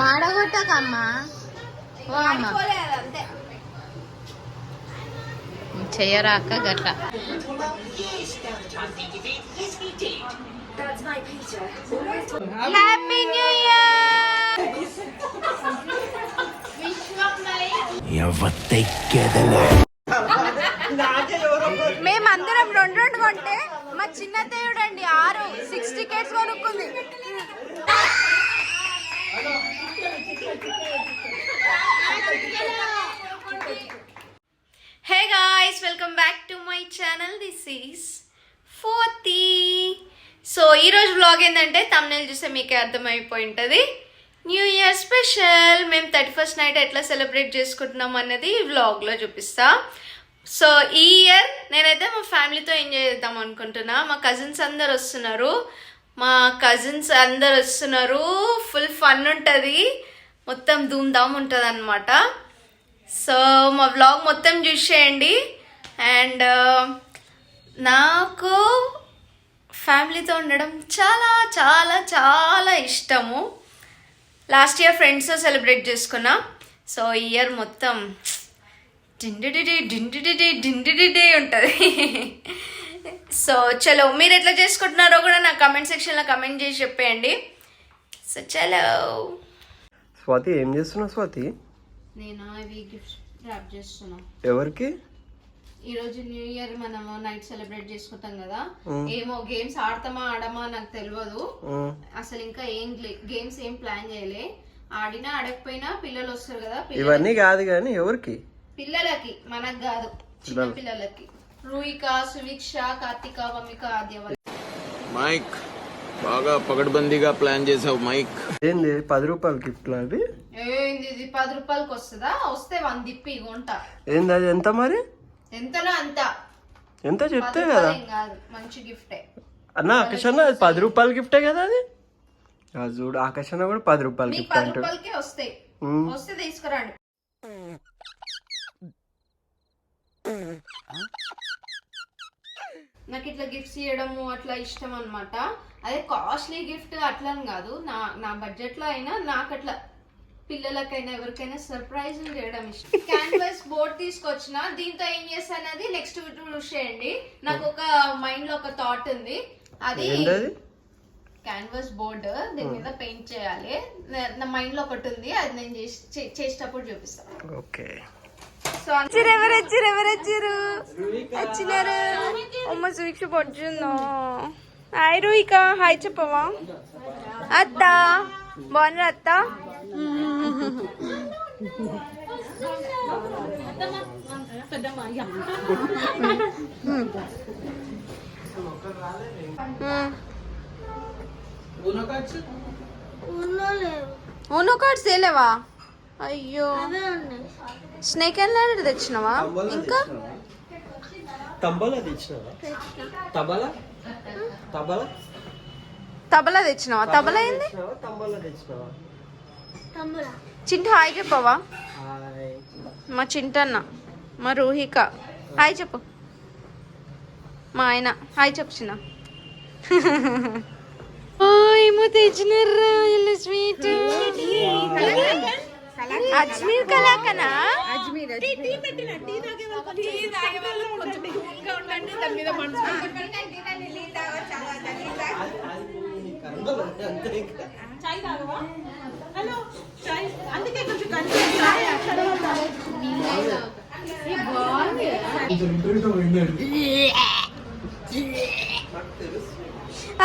మాడగొట్టకమ్మా చెయ్యరాక గట్ట. Happy new year. మేమందరం 2 కొంటే మా చిన్న దేవుడండి 6 టికెట్స్ కొనుక్కుంది. Hey guys, welcome back to my channel. This is Forthi. So ఈరోజు వ్లాగ్ ఏంటంటే తమ్నెయిల్ చూస్తే మీకే అర్థమైపోయి ఉంటుంది. New year special. మేము 31st నైట్ ఎట్లా సెలబ్రేట్ చేసుకుంటున్నాం అన్నది ఈ వ్లాగ్లో చూపిస్తా. సో ఈ ఇయర్ నేనైతే మా ఫ్యామిలీతో ఎంజాయ్ చేద్దాం అనుకుంటున్నా. మా కజిన్స్ అందరు వస్తున్నారు. ఫుల్ ఫన్ ఉంటుంది, మొత్తం ధూమ్ధామ్ ఉంటుంది అనమాట. సో మా వ్లాగ్ మొత్తం చూసేయండి. అండ్ నాకు ఫ్యామిలీతో ఉండడం చాలా చాలా చాలా ఇష్టము. లాస్ట్ ఇయర్ ఫ్రెండ్స్తో సెలబ్రేట్ చేసుకున్నా. సో ఈ ఇయర్ మొత్తం డిండిడి ఉంటుంది. సో చలో, మీరు ఎట్లా చేసుకుంటున్నారో కూడా నా కమెంట్ సెక్షన్లో కమెంట్ చేసి చెప్పేయండి. సో చలో. స్వాతి, ఏం చేస్తున్నావు స్వాతి? నేను ఇవి గిఫ్ట్స్ ర్యాప్ చేస్తున్నా. ఎవరికి? ఈ రోజు న్యూ ఇయర్ మనం నైట్ సెలబ్రేట్ చేసుకుంటాం కదా. ఏమో గేమ్స్ ఆడమా నాకు తెలియదు అసలు. ఇంకా గేమ్స్ ఏం ప్లాన్ చేయలే. ఆడినా ఆడకపోయినా పిల్లలు వస్తారు కదా. ఇవన్నీ కాదు కానీ ఎవరికి? పిల్లలకి, మనకు కాదు, చిన్న పిల్లలకి. రూయిక, సువిక్ష, కార్తిక, మమిక, ఆద్య. మైక్ బాగా పగడ్బందీగా ప్లాన్ చేసావు మైక్. ఏంది 10 రూపాయల గిఫ్ట్ అవి? ఏంది ఇది 10 రూపాయలకి వస్తుందా? వస్తే 1 దిప్పి కొంటా. ఏంది అది? ఎంత మరి? ఎంతనో అంత. ఎంత చెప్తే కదా. మంచి గిఫ్టే అన్న. ఆకాశన్న 10 రూపాయల గిఫ్టే కదా అది. చూడు, ఆకాశన్న కూడా 10 రూపాయల గిఫ్ట్. 10 రూపాయలకే వస్తాయి. వస్తే తీసుకురండి. నాకు ఇట్లా గిఫ్ట్స్ ఇవ్వడము అట్లా ఇష్టం అనమాట. అదే కాస్ట్లీ గిఫ్ట్ అట్లా కాదు, నా బడ్జెట్ లో అయినా నాకు అట్లా పిల్లలకైనా ఎవరికైనా సర్ప్రైజ్ చేయడం ఇష్టం. క్యాన్వాస్ బోర్డ్ తీసుకొచ్చిన. దీంతో ఏం చేస్తానది నెక్స్ట్ చూసేయండి. నాకు ఒక మైండ్ లో ఒక థాట్ ఉంది. అది క్యాన్వాస్ బోర్డ్, దీని మీద పెయింట్ చేయాలి. నా మైండ్ లో ఒకటి ఉంది, అది నేను చేసేటప్పుడు చూపిస్తాను. ఓకే. ఎవరు వచ్చినారు? అమ్మ సువీక్ష పొచ్చుందో. హాయ్ రూయిక, హాయ్ చెప్పవా? అత్త బాగున్నారా? అత్త ఊనో కార్డ్స్ తేలేవా? అయ్యో, స్నేక్ అండ్ ల్యాడర్ తెచ్చినావా? ఇంకా తబలా తెచ్చినావా? తబలా ఏంది? చింట హాయ్ చెప్పవా? మా చింటన్న, మా రూహిక హాయ్ చెప్పు. మా ఆయన హాయ్ చెప్పు. చిన్న ఏమో తెచ్చినారా స్వీట్. అజ్మీర్ కలాకనా?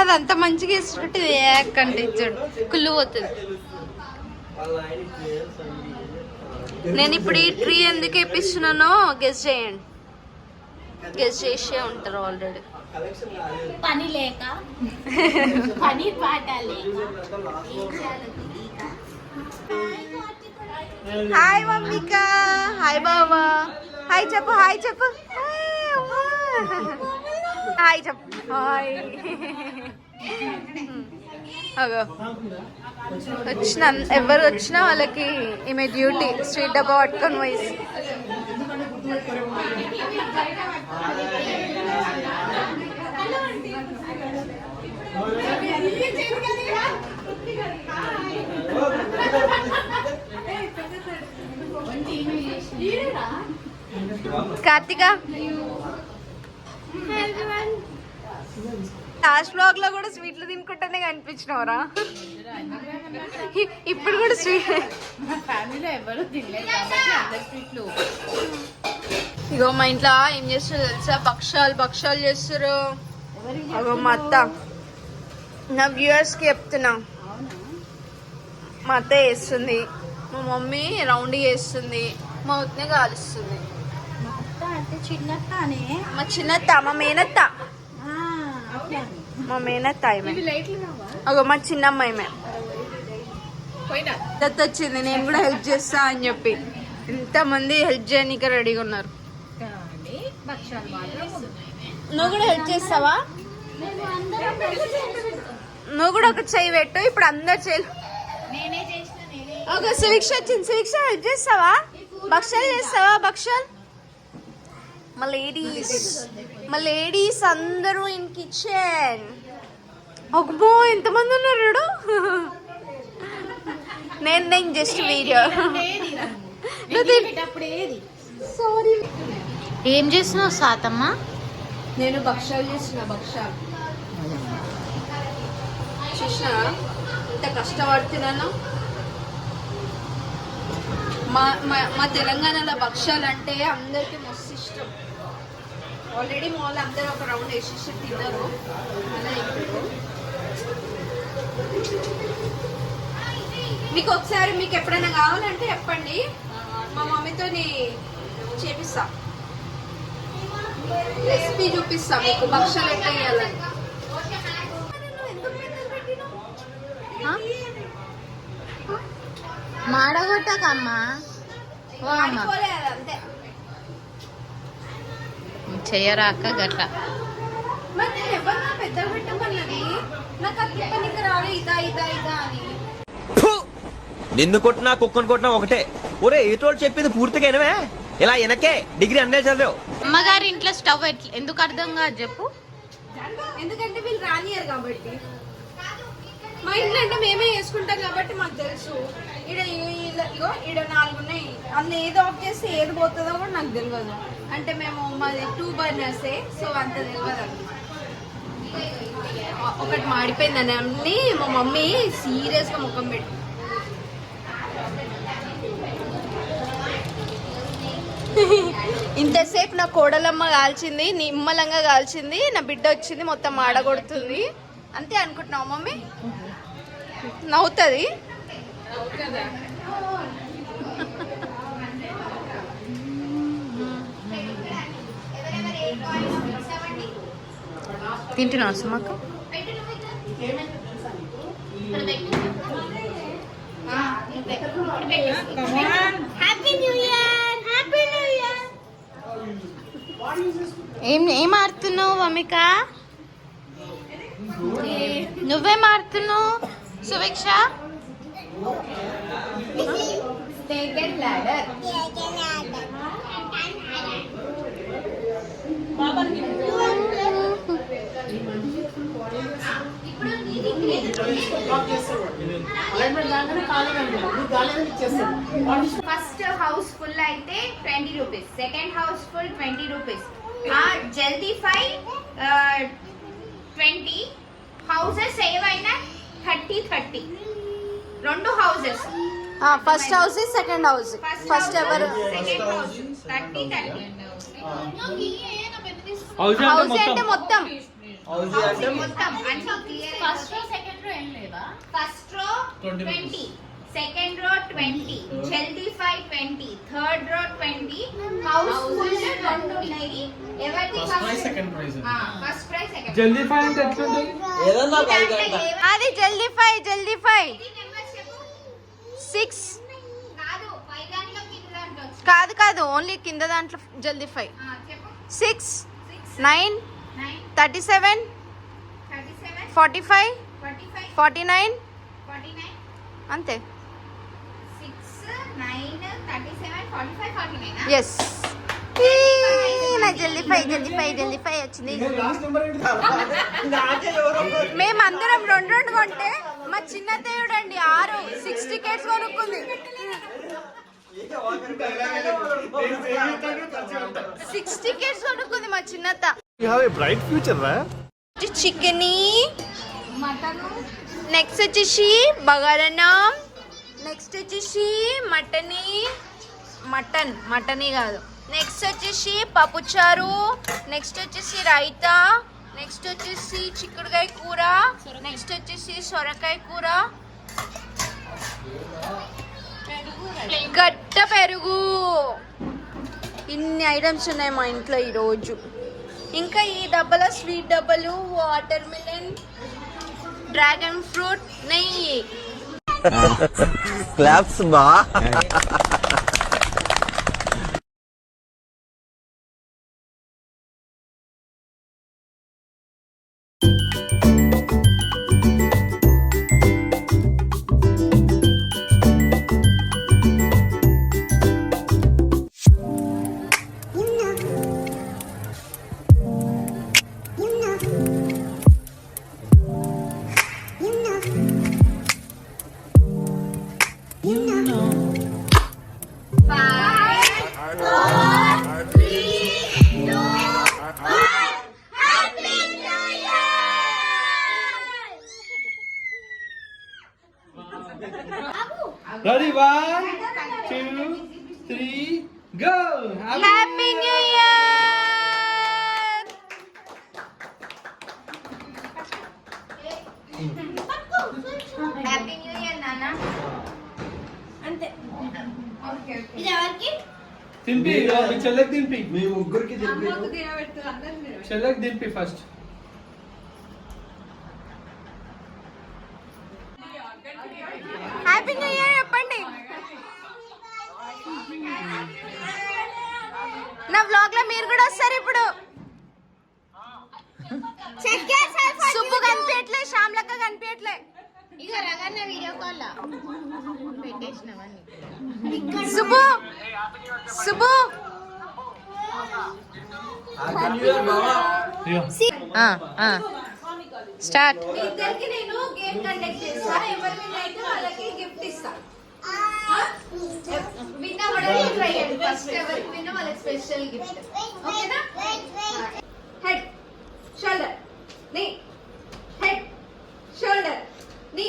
అదంతా మంచిగా ఇస్తున్నట్టు ఏకంటే ఇచ్చాడు, కుళ్ళు పోతుంది. నేను ఇప్పుడు ఈ ట్రీ ఎందుకు వేపిస్తున్నానో గెస్ చేయండి. గెస్ చేసే ఉంటారు ఆల్రెడీ. పని లేక, పని పాట లేక. హాయ్ మమ్మిక, హాయ్ బాబా, హాయ్ చెప్పు. హాయ్ చెప్పు. హాయ్ చెప్పు. హాయ్. అగో వచ్చిన ఎవరు వచ్చినా వాళ్ళకి ఈమె డ్యూటీ స్వీట్ డబ్బా పట్టుకొని పోయి. కార్తిక లాస్ట్ బ్లాగ్ లో కూడా స్వీట్లు తినుకుంటేనే కనిపించినవరా ఇప్పుడు కూడా స్వీట్ ఫ్యామిలీలో ఎవరు తినలేదు కాబట్టి అందరు స్వీట్లు. ఇగో మా ఇంట్లో ఏం చేస్తారు తెలుసా, భక్షాలు చేస్తారు. అగో మా అత్త, నా వ్యూవర్స్ కి చెప్తున్నా, మా అత్త చేస్తుంది, మా మమ్మీ రౌండ్ చేస్తుంది, మా వదిన కాలుస్తుంది. అంటే చిన్ననే మా చిన్నత్త, మా మేనత్త, మా మేనత్త ఆమె. అగో మా చిన్నమ్మాయి మేము దత్త వచ్చింది, నేను కూడా హెల్ప్ చేస్తా అని చెప్పి ఇంతమంది హెల్ప్ చేయడానికి రెడీగా ఉన్నారు. నువ్వు కూడా హెల్ప్ చేస్తావా? నువ్వు కూడా ఒక చెయ్యి పెట్టు. ఇప్పుడు అందరు చెయ్యి. ఒక సువిక్ష వచ్చింది, సువిక్ష హెల్ప్ చేస్తావా? భక్షాలు చేస్తావా? భక్షాలు మా లేడీస్ అందరూ ఇన్ కిచెన్. అబ్బో ఎంతమంది ఉన్నారు. నేను జస్ట్ వీడియో. సారీ. ఏం చేస్తున్నావు సాతమ్మ? నేను భక్షాలు చేసిన. భక్షాలు చూసిన ఇంత కష్టపడుతున్నాను. మా తెలంగాణలో భక్షాలు అంటే అందరికి మస్తు ఇష్టం. ఆల్రెడీ మా వాళ్ళు అందరూ ఒక రౌండ్ వేసేసి తిన్నారు. అలా ఇప్పుడు మీకు ఒకసారి మీకు ఎప్పుడైనా కావాలంటే చెప్పండి, మా మమ్మీతో చేపిస్తా, రెసిపీ చూపిస్తా మీకు భక్షాలు ఎట్లా వేయాలని. మాడగొట్టకమ్మా, అంతే చెయ్యరాక గట్ల. మరి నేను ఎవరు పెద్దగా పెట్టమన్నది, నాకు అది తిప్పనికి రాలే. ఇదా అని నిన్ను కొట్టినా కుక్కను కొట్టినా ఒకటే. ఒరే ఏటోళ్ళు చెప్పింది పూర్తిగా వినవే. ఇలా వెనకే డిగ్రీ అన్నే చదివావు. అమ్మగారి ఇంట్లో స్టవ్ ఎందుకు అర్థం కాదు చెప్పు? ఎందుకంటే వీళ్ళు రానియరు కాబట్టి. మా ఇంట్లో అంటే మేమే వేసుకుంటాం కాబట్టి మాకు తెలుసు. ఇగో ఈడ 4 ఉన్నాయి. అందులో ఏది ఆఫ్ చేస్తే ఏది పోతుందో కూడా నాకు తెలియదు. అంటే మేము మాది 2 బర్నర్సే, సో అంత తెలియదు అన్నమాట. ఒకటి మాడిపోయిందని అన్ని మా మమ్మీ సీరియస్గా ముఖం పెట్టి. ఇంతసేపు నా కోడలమ్మ కాల్చింది, నిమ్మలంగా కాల్చింది, నా బిడ్డ వచ్చింది మొత్తం ఆడగొడుతుంది. అంతే అనుకుంటున్నావు మమ్మీ? నవ్వుతుంది. తింటున్నావు సుమక్క? ఏం ఆడుతున్నావు వమిక? నువ్వేం ఆడుతున్నావు సువిక్ష? ఫస్ట్ హౌస్ ఫుల్ అయితే 20 rupees, second house full 20 rupees, జల్దీ 5 20 హౌసెస్ ఏవైనా 30 2 houses. First house second house. First ఎవరు? సెకండ్ హౌస్ 30 హౌస్ అంటే మొత్తం మొత్తం అన్ని clear. First row second row ఏం లేవా? ఫస్ట్ రో 20, సెకండ్ రో 20, జల్దీ 5 20, థర్డ్ రో 20, హౌస్ ఫుల్ 2 ఉన్నాయి. ఎవరిది first second price? First price second. జల్దీ 5 అంటే ఎట్లుంది? ఏదన్నా 5 గంట. అది జల్దీ 5 ఇది నెంబర్ చెప్పు. 6 కాదు, పై దాంట్లో కింద దాంట్లో వచ్చి. కాదు ఓన్లీ కింద దాంట్లో జల్దీ 5. చెప్పు. 6 9 9 37 37 45 45 49 49 అంతే. 6 9 37 45 49. ఎస్, నా జల్దీ 5 వచ్చింది. లాస్ట్ నెంబర్ ఏంటి? మేమందరం 2 కొంటే మా చిన్న దేవుడు అండి 6 టికెట్స్ కొనుక్కుంది. సిక్స్ టికెట్స్ కొనుక్కుంది మా చిన్నత్త. బ్రైట్ ఫ్యూచర్ రా. చికెన్, మటన్, నెక్స్ట్ వచ్చేసి బగారన్నం, నెక్స్ట్ వచ్చేసి మటనే కాదు, నెక్స్ట్ వచ్చేసి పప్పుచారు, నెక్స్ట్ వచ్చేసి రైతా, నెక్స్ట్ వచ్చేసి చిక్కుడుకాయ కూర, నెక్స్ట్ వచ్చేసి సొరకాయ కూర, గట్ట పెరుగు. ఇన్ని ఐటమ్స్ ఉన్నాయి మా ఇంట్లో ఈరోజు. ఇంకా ఈ డబ్బాలో స్వీట్ డబ్బాలు, వాటర్ మిలన్, డ్రాగన్ ఫ్రూట్, నెయ్యి. క్లాప్స్ బా. Ready, 1, 2, 3, go! Happy new year. Happy new year నాన్న. అంతే. Okay okay. ఇది ఎవరికి? తింపి, మీ చెల్లెకి తింపి. మీ ముగ్గురికి అమ్మకు తినబెట్టు, అందరికి తినబెట్టు. చెల్లెకి తింపి ఫస్ట్. హ్యాపీ న్యూ ఇయర్ చెప్పండి. నా వ్లాగ్ లో మీరు కూడా వస్తారు ఇప్పుడు. సుబ్బు కనిపించట్లే, శ్యామ్లక్క కనిపించట్లే. ఇక రగన్న వీడియో కాల్ పెట్టేసినవన్నీ. సుబ్బు సుబ్బు స్టార్ట్. ఇద్దరికి నేను గేమ్ కండక్ట్ చేస్తా. ఎవరు విన్ అయితే వాళ్ళకి గిఫ్ట్ ఇస్తా. విన్ అవ్వడానికి ట్రై చేయండి. ఫస్ట్ ఎవరికి విన్ వాళ్ళకి స్పెషల్ గిఫ్ట్. ఓకేనా? హెడ్ షోల్డర్ నీ, హెడ్ షోల్డర్ నీ,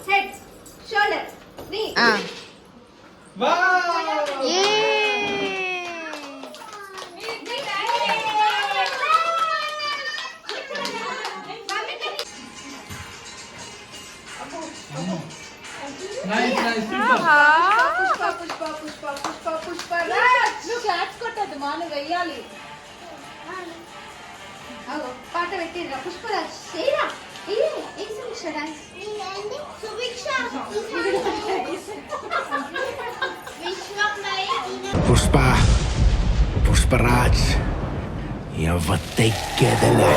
హెడ్ షోల్డర్ నీ. నువ్వు క్లాప్స్ కొట్టద్దు మా, నువ్వు వెయ్యాలి. పాట పెట్టిరా పుష్పరాజ్ చేయరా. పుష్పరాజ్ ఎవతెక్కెదలే.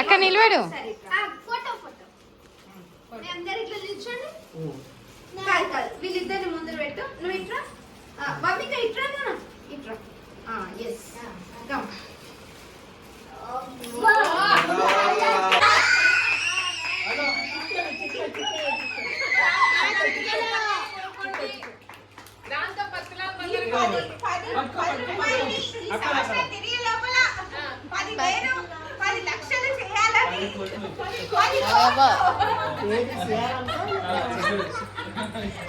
అక్క నిలబడు. ఫోటో ఫోటో అందరు ఇట్లా నిల్చోండి. కాదు కాదు, వీళ్ళిద్దరిని ముందు పెట్టు. నువ్వు ఇట్రా. మమ్మీగా ఇట్రా నాన్న, ఇట్రా. Yes come.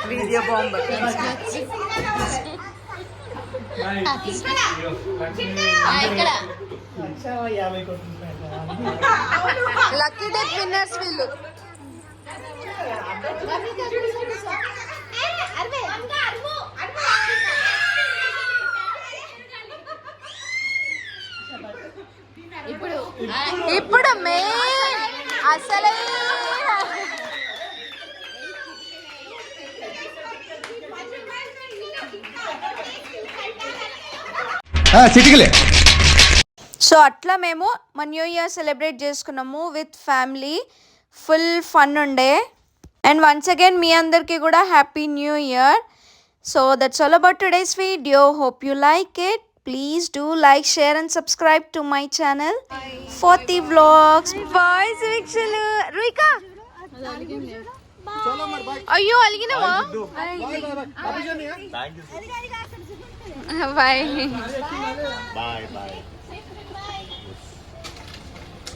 Video bomb. Lucky death winners వీళ్ళు. ఇప్పుడు మెయిన్ అసలే చిటికలే. సో అట్లా మేము మా న్యూ ఇయర్ సెలబ్రేట్ చేసుకున్నాము విత్ ఫ్యామిలీ. ఫుల్ ఫన్ ఉండే. అండ్ వన్స్ అగైన్ మీ అందరికీ కూడా happy new year. So that's all about today's video. Hope you like it. Please do like, share and subscribe to my channel for the vlogs. Bye Vikshulu. Ruika. అయ్యో అలిగినవా? Bye. Bye.